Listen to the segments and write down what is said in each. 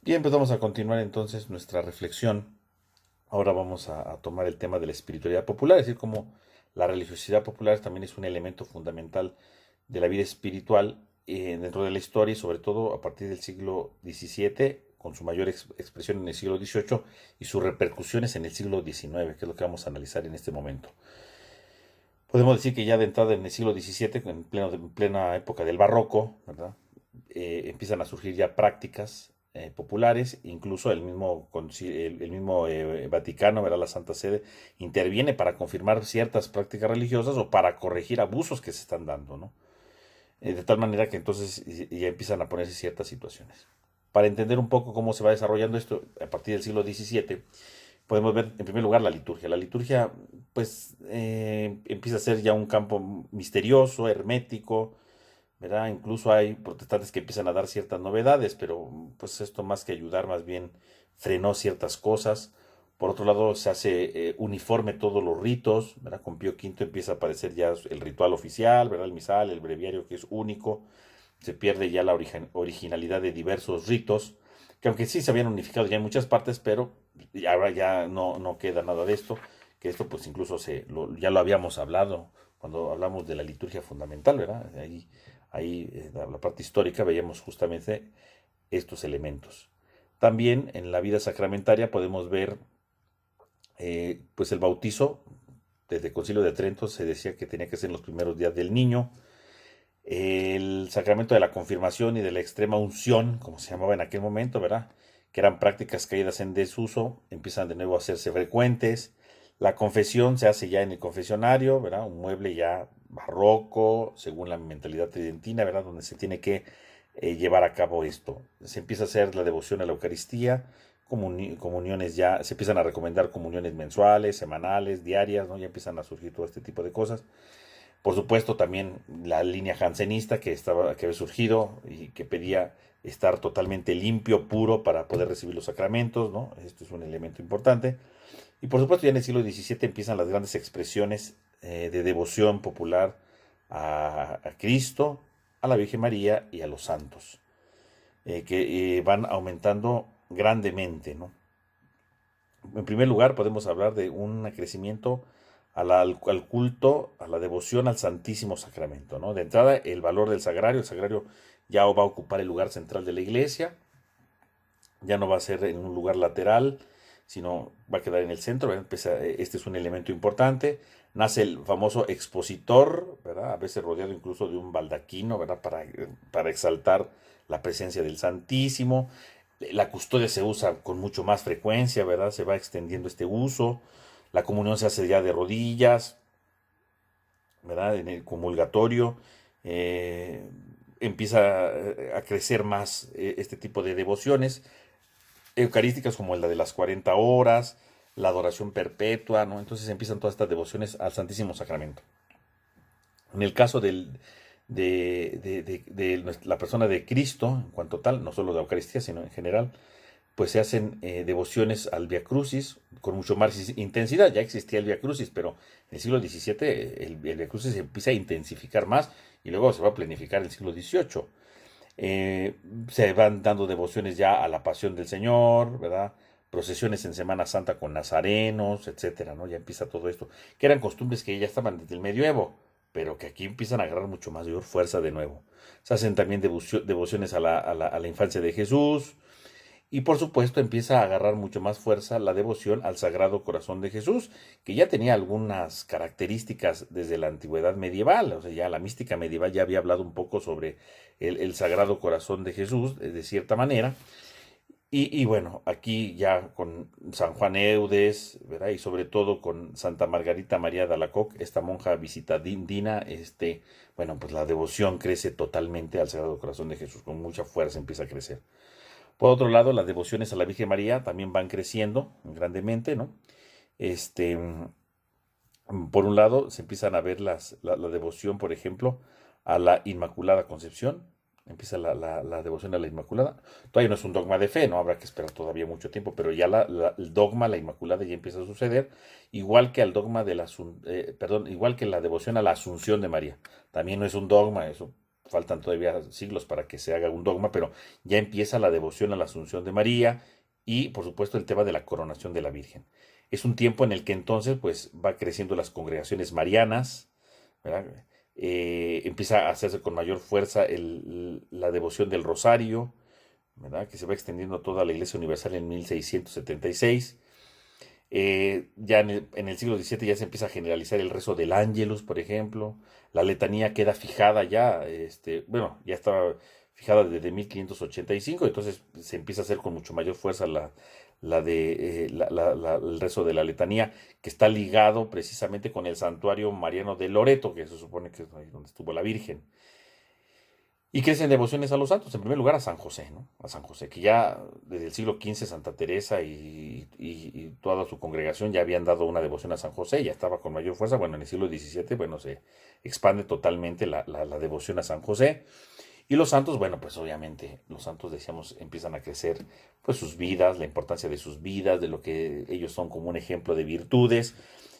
Bien, pues vamos a continuar entonces nuestra reflexión. Ahora vamos a tomar el tema de la espiritualidad popular, es decir, cómo la religiosidad popular también es un elemento fundamental de la vida espiritual dentro de la historia y sobre todo a partir del siglo XVII, con su mayor expresión en el siglo XVIII y sus repercusiones en el siglo XIX, que es lo que vamos a analizar en este momento. Podemos decir que ya de entrada en el siglo XVII, en plena época del barroco, ¿verdad? Empiezan a surgir ya prácticas populares, incluso el mismo Vaticano, ¿verdad? La Santa Sede, interviene para confirmar ciertas prácticas religiosas o para corregir abusos que se están dando, ¿no? De tal manera que entonces ya empiezan a ponerse ciertas situaciones. Para entender un poco cómo se va desarrollando esto a partir del siglo XVII, podemos ver en primer lugar la liturgia. La liturgia, pues, empieza a ser ya un campo misterioso, hermético, ¿verdad? Incluso hay protestantes que empiezan a dar ciertas novedades, pero pues esto más que ayudar, más bien frenó ciertas cosas. Por otro lado, se hace uniforme todos los ritos, ¿verdad? Con Pío V empieza a aparecer ya el ritual oficial, ¿verdad? El misal, el breviario que es único. Se pierde ya la originalidad de diversos ritos, que aunque sí se habían unificado ya en muchas partes, pero ahora ya no queda nada de esto, que esto pues incluso ya lo habíamos hablado cuando hablamos de la liturgia fundamental, ¿verdad? Ahí la parte histórica veíamos justamente estos elementos. También en la vida sacramentaria podemos ver pues el bautizo. Desde el Concilio de Trento se decía que tenía que ser en los primeros días del niño. El sacramento de la confirmación y de la extrema unción, como se llamaba en aquel momento, ¿verdad? Que eran prácticas caídas en desuso, empiezan de nuevo a hacerse frecuentes. La confesión se hace ya en el confesionario, ¿verdad? Un mueble ya barroco, según la mentalidad tridentina, ¿verdad? Donde se tiene que llevar a cabo esto. Se empieza a hacer la devoción a la Eucaristía, comuniones ya, se empiezan a recomendar comuniones mensuales, semanales, diarias, ¿no? Ya empiezan a surgir todo este tipo de cosas. Por supuesto, también la línea jansenista que había surgido y que pedía estar totalmente limpio, puro para poder recibir los sacramentos, ¿no? Esto es un elemento importante. Y por supuesto, ya en el siglo XVII empiezan las grandes expresiones de devoción popular a Cristo, a la Virgen María y a los santos, que van aumentando grandemente, ¿no? En primer lugar, podemos hablar de un crecimiento al culto, a la devoción al Santísimo Sacramento, ¿no? De entrada, el valor del sagrario. El sagrario ya va a ocupar el lugar central de la iglesia, ya no va a ser en un lugar lateral, sino va a quedar en el centro, ¿verdad? Este es un elemento importante. Nace el famoso expositor, ¿verdad? A veces rodeado incluso de un baldaquino, ¿verdad? Para exaltar la presencia del Santísimo. La custodia se usa con mucho más frecuencia, ¿verdad? Se va extendiendo este uso. La comunión se hace ya de rodillas, ¿verdad? En el comulgatorio. eh, Empieza a crecer más este tipo de devociones eucarísticas como la de las 40 horas, la adoración perpetua, ¿no? Entonces empiezan todas estas devociones al Santísimo Sacramento. En el caso de la persona de Cristo, en cuanto tal, no solo de la Eucaristía, sino en general, pues se hacen devociones al Via Crucis con mucho más intensidad. Ya existía el Via Crucis, pero en el siglo XVII el Via Crucis se empieza a intensificar más y luego se va a planificar en el siglo XVIII. Se van dando devociones ya a la Pasión del Señor, ¿verdad? Procesiones en Semana Santa con nazarenos, etcétera, ¿no? Ya empieza todo esto, que eran costumbres que ya estaban desde el medioevo, pero que aquí empiezan a agarrar mucho mayor fuerza de nuevo. Se hacen también devociones a la infancia de Jesús, y por supuesto empieza a agarrar mucho más fuerza la devoción al Sagrado Corazón de Jesús, que ya tenía algunas características desde la antigüedad medieval. O sea, ya la mística medieval ya había hablado un poco sobre el Sagrado Corazón de Jesús, de cierta manera. Y bueno, aquí ya con San Juan Eudes, ¿verdad? Y sobre todo con Santa Margarita María de Alacoque, esta monja visitandina, bueno, pues la devoción crece totalmente al Sagrado Corazón de Jesús, con mucha fuerza empieza a crecer. Por otro lado, las devociones a la Virgen María también van creciendo grandemente, ¿no? Este, por un lado, se empiezan a ver la devoción, por ejemplo, a la Inmaculada Concepción. Empieza la devoción a la Inmaculada. Todavía no es un dogma de fe, no habrá que esperar todavía mucho tiempo, pero ya el dogma, la Inmaculada, ya empieza a suceder, igual que al dogma de perdón, igual que la devoción a la Asunción de María. También no es un dogma, eso faltan todavía siglos para que se haga un dogma, pero ya empieza la devoción a la Asunción de María y, por supuesto, el tema de la coronación de la Virgen. Es un tiempo en el que entonces, pues, va creciendo las congregaciones marianas, ¿verdad? Empieza a hacerse con mayor fuerza la devoción del rosario, ¿verdad? Que se va extendiendo a toda la Iglesia Universal en 1676. Ya en el siglo XVII ya se empieza a generalizar el rezo del Ángelus, por ejemplo. La letanía queda fijada ya, bueno, ya estaba fijada desde 1585, entonces se empieza a hacer con mucho mayor fuerza el rezo de la letanía, que está ligado precisamente con el santuario mariano de Loreto, que se supone que es ahí donde estuvo la Virgen. Y crecen devociones a los santos, en primer lugar a San José, ¿no? A San José, que ya desde el siglo XV Santa Teresa y toda su congregación ya habían dado una devoción a San José, ya estaba con mayor fuerza. Bueno, en el siglo XVII, bueno, se expande totalmente la devoción a San José. Y los santos, bueno, pues obviamente los santos, decíamos, empiezan a crecer, pues sus vidas, la importancia de sus vidas, de lo que ellos son como un ejemplo de virtudes.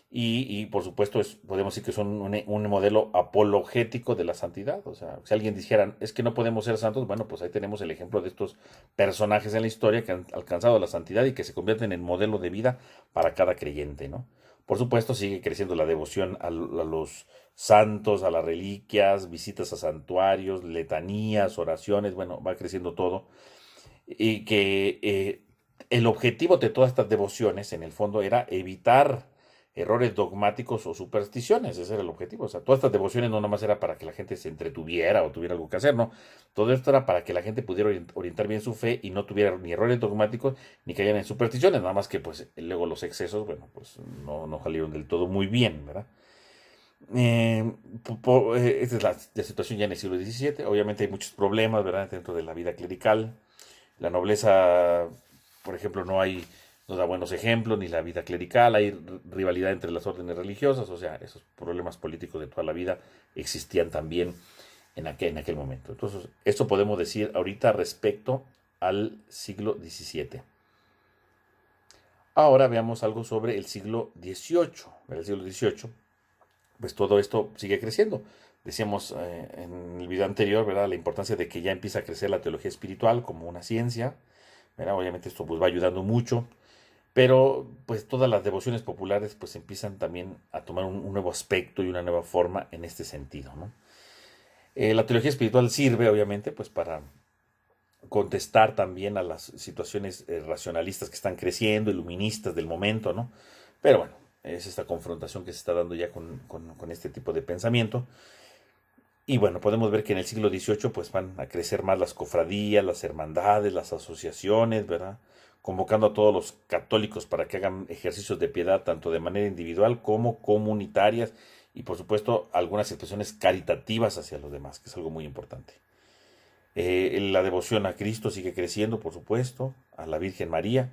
Y por supuesto, podemos decir que son un modelo apologético de la santidad. O sea, si alguien dijera, es que no podemos ser santos, bueno, pues ahí tenemos el ejemplo de estos personajes en la historia que han alcanzado la santidad y que se convierten en modelo de vida para cada creyente, ¿no? Por supuesto, sigue creciendo la devoción a los santos, a las reliquias, visitas a santuarios, letanías, oraciones, bueno, va creciendo todo. Y que el objetivo de todas estas devociones, en el fondo, era evitar errores dogmáticos o supersticiones. Ese era el objetivo. O sea, todas estas devociones no nomás era para que la gente se entretuviera o tuviera algo que hacer, no. Todo esto era para que la gente pudiera orientar bien su fe y no tuviera ni errores dogmáticos ni cayeran en supersticiones. Nada más que, pues, luego los excesos, bueno, pues no salieron del todo muy bien, ¿verdad? Esta es la situación ya en el siglo XVII. Obviamente hay muchos problemas, ¿verdad?, dentro de la vida clerical. La nobleza, por ejemplo, no da buenos ejemplos, ni la vida clerical, hay rivalidad entre las órdenes religiosas, o sea, esos problemas políticos de toda la vida existían también en aquel momento. Entonces, esto podemos decir ahorita respecto al siglo XVII. Ahora veamos algo sobre el siglo XVIII. El siglo XVIII, pues todo esto sigue creciendo. Decíamos en el video anterior, ¿verdad?, la importancia de que ya empieza a crecer la teología espiritual como una ciencia, ¿verdad? Obviamente esto pues va ayudando mucho, pero pues todas las devociones populares pues empiezan también a tomar un nuevo aspecto y una nueva forma en este sentido, ¿no? La teología espiritual sirve obviamente pues para contestar también a las situaciones racionalistas que están creciendo, iluministas del momento, ¿no? Pero bueno, es esta confrontación que se está dando ya con este tipo de pensamiento. Y bueno, podemos ver que en el siglo XVIII pues van a crecer más las cofradías, las hermandades, las asociaciones, ¿verdad? Convocando a todos los católicos para que hagan ejercicios de piedad tanto de manera individual como comunitarias y por supuesto algunas expresiones caritativas hacia los demás, que es algo muy importante. La devoción a Cristo sigue creciendo, por supuesto, a la Virgen María.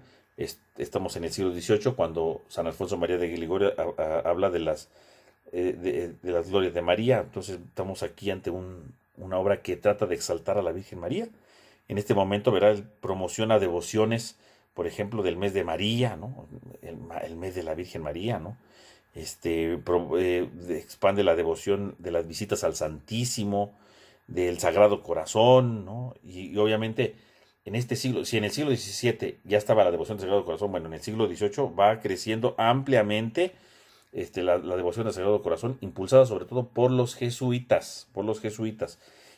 Estamos en el siglo XVIII cuando San Alfonso María de Ligorio habla de las glorias de María. Entonces estamos aquí ante una obra que trata de exaltar a la Virgen María. En este momento, verá, él promociona devociones, por ejemplo, del mes de María, ¿no? El mes de la Virgen María, ¿no? Expande la devoción de las visitas al Santísimo, del Sagrado Corazón, ¿no? Y obviamente en este siglo, si en el siglo XVII ya estaba la devoción del Sagrado Corazón, bueno, en el siglo XVIII va creciendo ampliamente la devoción al Sagrado Corazón, impulsada sobre todo por los jesuitas,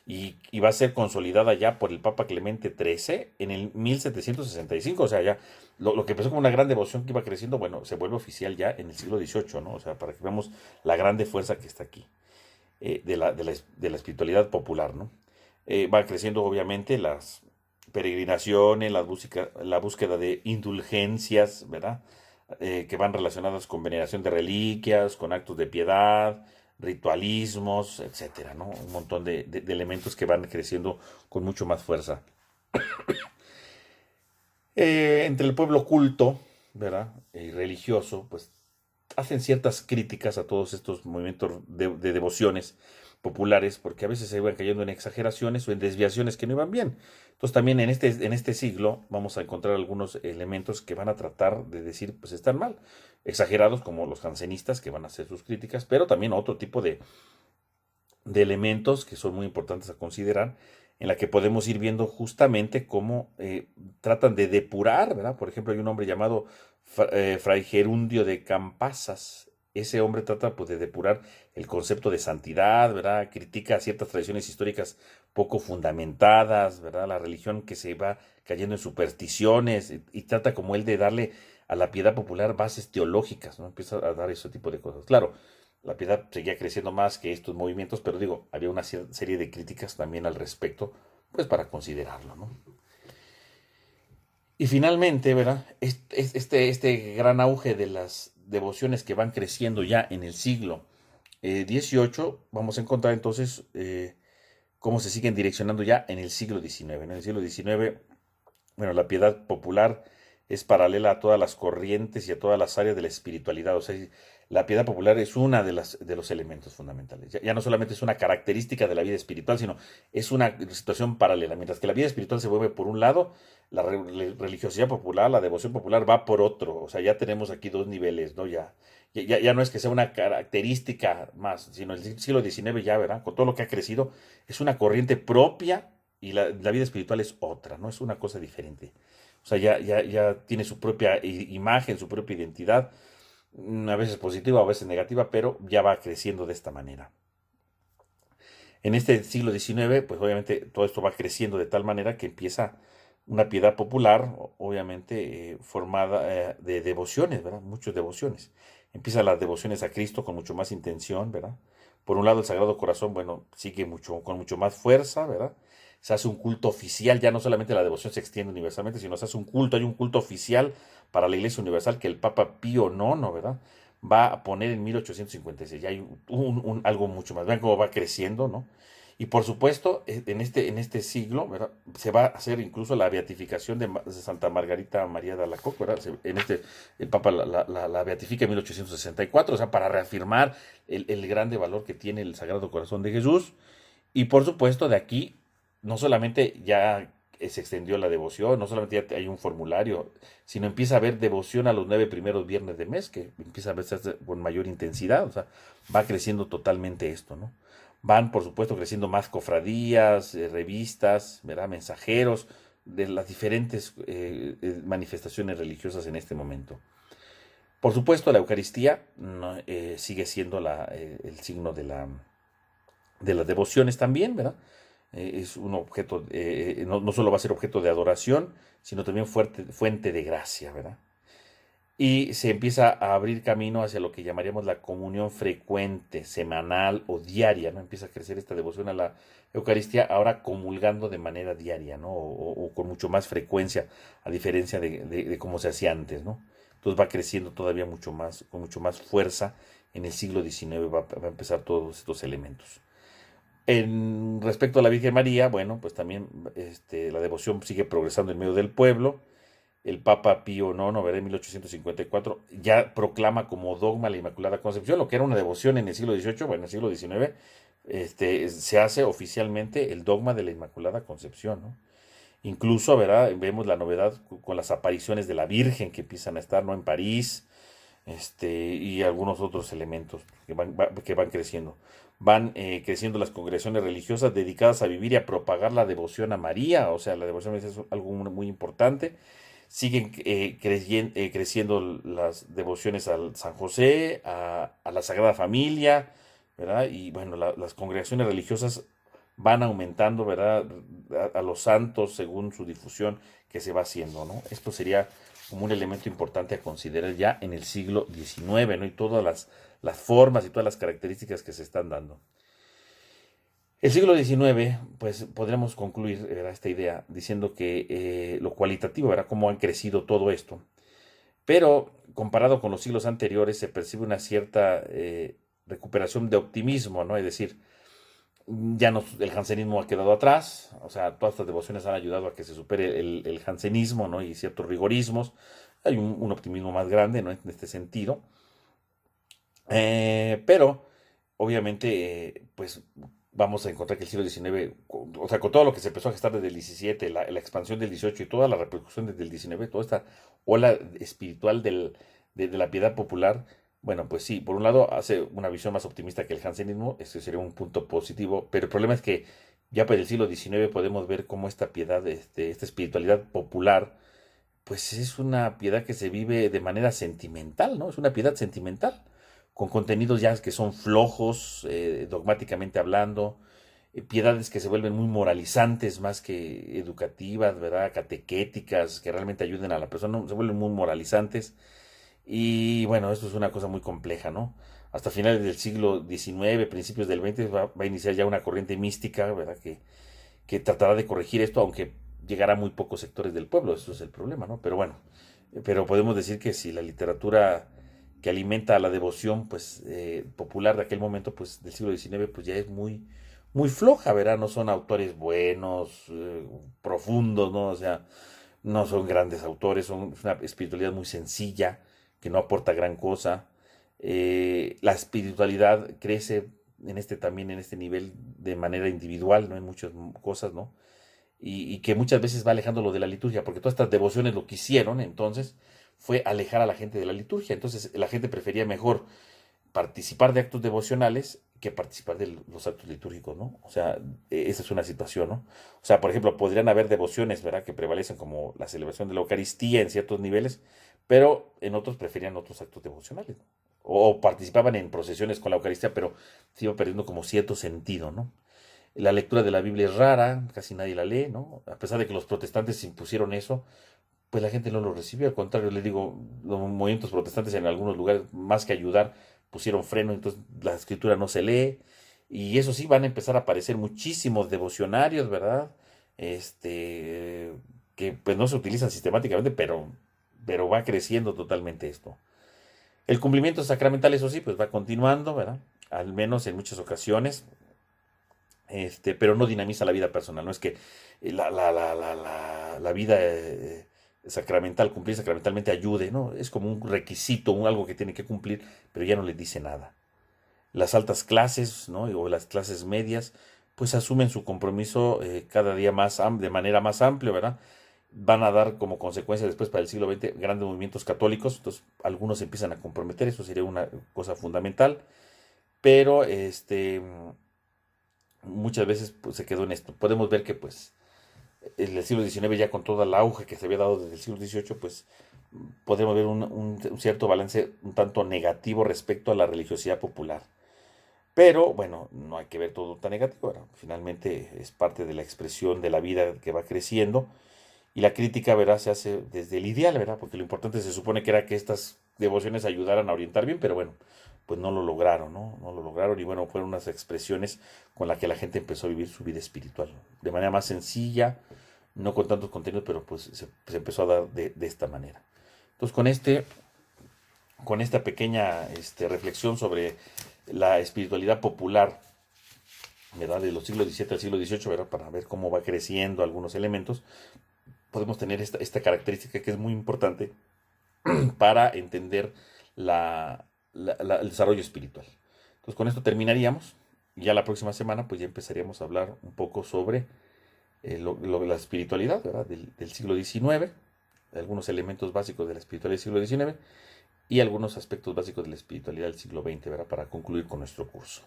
y va a ser consolidada ya por el Papa Clemente XIII en el 1765, o sea, ya lo que empezó como una gran devoción que iba creciendo, bueno, se vuelve oficial ya en el siglo XVIII, ¿no? O sea, para que veamos la grande fuerza que está aquí, de la espiritualidad popular, ¿no? Va creciendo obviamente las peregrinaciones, la búsqueda de indulgencias, ¿verdad? Que van relacionadas con veneración de reliquias, con actos de piedad, ritualismos, etcétera, ¿no? Un montón de elementos que van creciendo con mucho más fuerza. Entre el pueblo culto, ¿verdad?, y religioso, pues hacen ciertas críticas a todos estos movimientos de devociones populares, porque a veces se iban cayendo en exageraciones o en desviaciones que no iban bien. Entonces también en este siglo vamos a encontrar algunos elementos que van a tratar de decir, pues están mal, exagerados como los jansenistas que van a hacer sus críticas, pero también otro tipo de de elementos que son muy importantes a considerar, en la que podemos ir viendo justamente cómo tratan de depurar, ¿verdad? Por ejemplo, hay un hombre llamado Fray Gerundio de Campasas. Ese hombre trata pues, de depurar el concepto de santidad, ¿verdad? Critica ciertas tradiciones históricas poco fundamentadas, ¿verdad? La religión que se va cayendo en supersticiones y trata como él de darle a la piedad popular bases teológicas, ¿no? Empieza a dar ese tipo de cosas. Claro, la piedad seguía creciendo más que estos movimientos, pero digo, había una serie de críticas también al respecto, pues para considerarlo, ¿no? Y finalmente, ¿verdad? Este gran auge de las devociones que van creciendo ya en el siglo XVIII, vamos a encontrar entonces cómo se siguen direccionando ya en el siglo XIX. En el siglo XIX, bueno, la piedad popular es paralela a todas las corrientes y a todas las áreas de la espiritualidad. O sea, la piedad popular es una de los elementos fundamentales. Ya no solamente es una característica de la vida espiritual, sino es una situación paralela. Mientras que la vida espiritual se mueve por un lado, la religiosidad popular, la devoción popular va por otro. O sea, ya tenemos aquí dos niveles, ¿no? Ya no es que sea una característica más, sino el siglo XIX ya, ¿verdad? Con todo lo que ha crecido, es una corriente propia y la vida espiritual es otra, ¿no? Es una cosa diferente. O sea, ya tiene su propia imagen, su propia identidad, a veces positiva, a veces negativa, pero ya va creciendo de esta manera. En este siglo XIX, pues obviamente todo esto va creciendo de tal manera que empieza una piedad popular, obviamente formada de devociones, ¿verdad? Muchas devociones. Empiezan las devociones a Cristo con mucho más intención, ¿verdad? Por un lado, el Sagrado Corazón, bueno, sigue con mucho más fuerza, ¿verdad? Se hace un culto oficial, ya no solamente la devoción se extiende universalmente, sino se hace un culto, hay un culto oficial para la Iglesia Universal que el Papa Pío IX, ¿verdad? Va a poner en 1856. Ya hay algo mucho más. Vean cómo va creciendo, ¿no? Y por supuesto, en este siglo, ¿verdad? Se va a hacer incluso la beatificación de Santa Margarita María de Alacoque, ¿verdad? El Papa la beatifica en 1864, o sea, para reafirmar el grande valor que tiene el Sagrado Corazón de Jesús. Y por supuesto, de aquí, no solamente ya se extendió la devoción, no solamente ya hay un formulario, sino empieza a haber devoción a los 9 primeros viernes de mes, que empieza a verse con mayor intensidad, o sea, va creciendo totalmente esto, ¿no? Van, por supuesto, creciendo más cofradías, revistas, ¿verdad? Mensajeros de las diferentes manifestaciones religiosas en este momento. Por supuesto, la Eucaristía no, sigue siendo el signo de las devociones también, ¿verdad? Es un objeto, no solo va a ser objeto de adoración, sino también fuente de gracia, ¿verdad? Y se empieza a abrir camino hacia lo que llamaríamos la comunión frecuente, semanal o diaria, ¿no? Empieza a crecer esta devoción a la Eucaristía, ahora comulgando de manera diaria, ¿no? O con mucho más frecuencia, a diferencia de cómo se hacía antes, ¿no? Entonces va creciendo todavía mucho más, con mucho más fuerza. En el siglo XIX va a empezar todos estos elementos. En respecto a la Virgen María, bueno, pues también la devoción sigue progresando en medio del pueblo. El Papa Pío IX, ¿verdad? En 1854, ya proclama como dogma la Inmaculada Concepción, lo que era una devoción en el siglo XVIII, bueno, en el siglo XIX, se hace oficialmente el dogma de la Inmaculada Concepción, ¿no? Incluso, ¿verdad? Vemos la novedad con las apariciones de la Virgen que empiezan a estar, ¿no? En París, y algunos otros elementos que van creciendo. Van creciendo las congregaciones religiosas dedicadas a vivir y a propagar la devoción a María, o sea, la devoción es algo muy importante. Siguen creciendo las devociones al San José, a la Sagrada Familia, ¿verdad? Y bueno, las congregaciones religiosas van aumentando, ¿verdad? A los santos según su difusión que se va haciendo, ¿no? Esto sería como un elemento importante a considerar ya en el siglo XIX, ¿no? Y todas las formas y todas las características que se están dando. El siglo XIX, pues podremos concluir, ¿verdad? Esta idea diciendo que lo cualitativo, ¿verdad? Cómo han crecido todo esto. Pero comparado con los siglos anteriores se percibe una cierta recuperación de optimismo, ¿no? Es decir, ya no, el jansenismo ha quedado atrás, o sea, todas estas devociones han ayudado a que se supere el jansenismo, ¿no? Y ciertos rigorismos. Hay un optimismo más grande, ¿no? En este sentido. Pero, obviamente, pues vamos a encontrar que el siglo XIX, o sea, con todo lo que se empezó a gestar desde el XVII, la expansión del XVIII y toda la repercusión desde el XIX, toda esta ola espiritual de la piedad popular, Bueno, pues sí, por un lado hace una visión más optimista que el jansenismo, ese sería un punto positivo, pero el problema es que ya para el siglo XIX podemos ver cómo esta piedad, esta espiritualidad popular, pues es una piedad que se vive de manera sentimental, ¿no? Es una piedad sentimental, con contenidos ya que son flojos, dogmáticamente hablando, piedades que se vuelven muy moralizantes más que educativas, ¿verdad? Catequéticas, que realmente ayuden a la persona, no, se vuelven muy moralizantes. Y bueno, esto es una cosa muy compleja, ¿no? Hasta finales del siglo XIX, principios del XX, va a iniciar ya una corriente mística, ¿verdad? Que tratará de corregir esto, aunque llegará a muy pocos sectores del pueblo, eso es el problema, ¿no? Pero bueno, pero podemos decir que si la literatura que alimenta a la devoción, pues, popular de aquel momento, pues, del siglo XIX, pues ya es muy, muy floja, ¿verdad? No son autores buenos, profundos, ¿no? O sea, no son grandes autores, son es una espiritualidad muy sencilla, que no aporta gran cosa. La espiritualidad crece también en este nivel de manera individual, ¿no? En muchas cosas, ¿no? Y que muchas veces va alejándolo de la liturgia, porque todas estas devociones lo que hicieron entonces fue alejar a la gente de la liturgia. Entonces la gente prefería mejor participar de actos devocionales que participar de los actos litúrgicos, ¿no? O sea, esa es una situación, ¿no? O sea, por ejemplo, podrían haber devociones, ¿verdad?, que prevalecen como la celebración de la Eucaristía en ciertos niveles, pero en otros preferían otros actos devocionales, ¿no? O participaban en procesiones con la Eucaristía, pero se iba perdiendo como cierto sentido, ¿no? La lectura de la Biblia es rara, casi nadie la lee, ¿no? A pesar de que los protestantes impusieron eso, pues la gente no lo recibió. Al contrario, le digo, los movimientos protestantes en algunos lugares, más que ayudar, pusieron freno, entonces la escritura no se lee. Y eso sí, van a empezar a aparecer muchísimos devocionarios, ¿verdad? Que pues no se utilizan sistemáticamente, pero va creciendo totalmente esto. El cumplimiento sacramental, eso sí, pues va continuando, ¿verdad? Al menos en muchas ocasiones, pero no dinamiza la vida personal. No es que la vida sacramental, cumplir sacramentalmente ayude, ¿no? Es como un requisito, algo que tiene que cumplir, pero ya no le dice nada. Las altas clases, ¿no? O las clases medias, pues asumen su compromiso cada día más de manera más amplia, ¿verdad? Van a dar como consecuencia después para el siglo XX grandes movimientos católicos, entonces algunos se empiezan a comprometer, eso sería una cosa fundamental, pero muchas veces pues, se quedó en esto. Podemos ver que pues en el siglo XIX ya con toda la auge que se había dado desde el siglo XVIII, pues podemos ver un cierto balance un tanto negativo respecto a la religiosidad popular. Pero bueno, no hay que ver todo tan negativo. ¿Verdad? Finalmente es parte de la expresión de la vida que va creciendo y la crítica, ¿verdad? Se hace desde el ideal, ¿verdad? Porque lo importante se supone que era que estas devociones ayudaran a orientar bien, pero bueno, pues no lo lograron, ¿no? No lo lograron y bueno, fueron unas expresiones con las que la gente empezó a vivir su vida espiritual de manera más sencilla, no con tantos contenidos, pero pues se empezó a dar de esta manera. Entonces con esta pequeña reflexión sobre la espiritualidad popular, ¿verdad? De los siglos XVII al siglo XVIII, ¿verdad? Para ver cómo va creciendo algunos elementos, podemos tener esta característica que es muy importante para entender el desarrollo espiritual. Entonces con esto terminaríamos. Ya la próxima semana pues ya empezaríamos a hablar un poco sobre la espiritualidad, ¿verdad? Del siglo XIX, algunos elementos básicos de la espiritualidad del siglo XIX y algunos aspectos básicos de la espiritualidad del siglo XX, ¿verdad? Para concluir con nuestro curso.